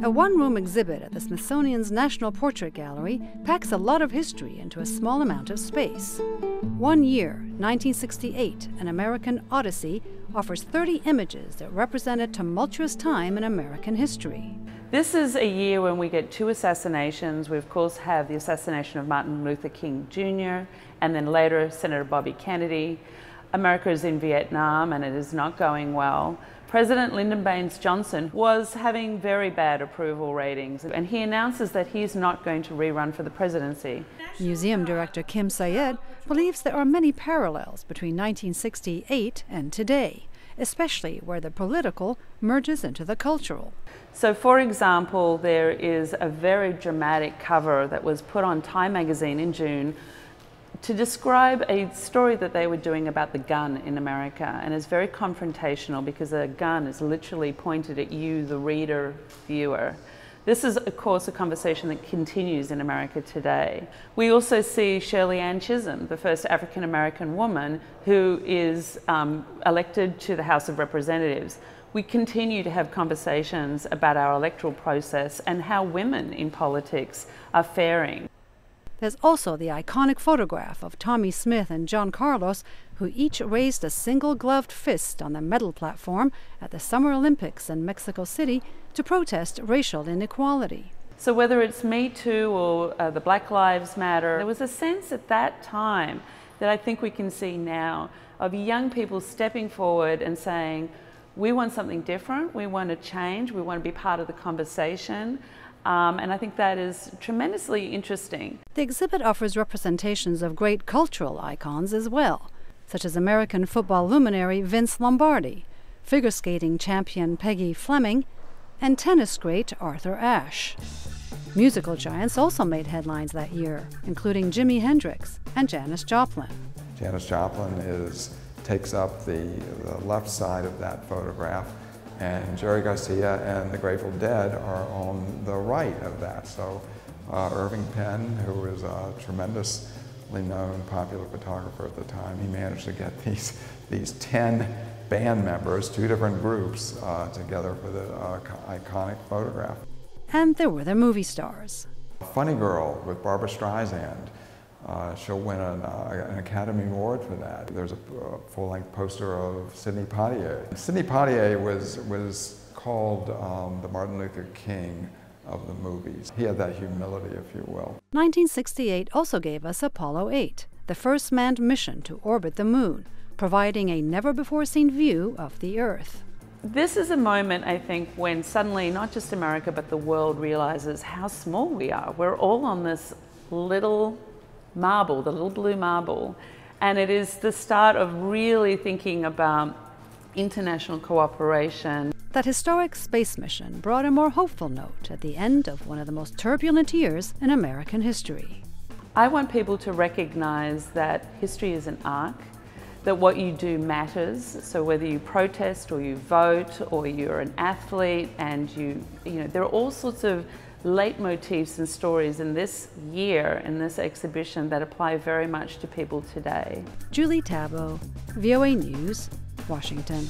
A one-room exhibit at the Smithsonian's National Portrait Gallery packs a lot of history into a small amount of space. One year, 1968, An American Odyssey, offers 30 images that represent a tumultuous time in American history. This is a year when we get two assassinations. We of course have the assassination of Martin Luther King Jr. and then later Senator Bobby Kennedy. America is in Vietnam and it is not going well. President Lyndon Baines Johnson was having very bad approval ratings, and he announces that he's not going to rerun for the presidency. Museum director Kim Sayed believes there are many parallels between 1968 and today, especially where the political merges into the cultural. So, for example, there is a very dramatic cover that was put on Time magazine in June to describe a story that they were doing about the gun in America, and it's very confrontational because a gun is literally pointed at you, the reader, viewer. This is, of course, a conversation that continues in America today. We also see Shirley Ann Chisholm, the first African-American woman who is elected to the House of Representatives. We continue to have conversations about our electoral process and how women in politics are faring. There's also the iconic photograph of Tommie Smith and John Carlos, who each raised a single-gloved fist on the medal platform at the Summer Olympics in Mexico City to protest racial inequality. So whether it's Me Too or the Black Lives Matter, there was a sense at that time that I think we can see now of young people stepping forward and saying, we want something different, we want to change, we want to be part of the conversation. And I think that is tremendously interesting. The exhibit offers representations of great cultural icons as well, such as American football luminary Vince Lombardi, figure skating champion Peggy Fleming, and tennis great Arthur Ashe. Musical giants also made headlines that year, including Jimi Hendrix and Janis Joplin. Janis Joplin takes up the left side of that photograph, and Jerry Garcia and the Grateful Dead are on the right of that. So Irving Penn, who was a tremendously known popular photographer at the time, he managed to get these 10 band members, two different groups, together for the iconic photograph. And there were the movie stars. Funny Girl with Barbra Streisand. She'll win an Academy Award for that. There's a full-length poster of Sidney Poitier. Sidney Poitier was called the Martin Luther King of the movies. He had that humility, if you will. 1968 also gave us Apollo 8, the first manned mission to orbit the moon, providing a never-before-seen view of the Earth. This is a moment, I think, when suddenly not just America but the world realizes how small we are. We're all on this little marble, the little blue marble, and it is the start of really thinking about international cooperation. That historic space mission brought a more hopeful note at the end of one of the most turbulent years in American history. I want people to recognize that history is an arc, that what you do matters. So whether you protest or you vote or you're an athlete, and you know, there are all sorts of leitmotifs and stories in this year, in this exhibition, that apply very much to people today. Julie Taboh, VOA News, Washington.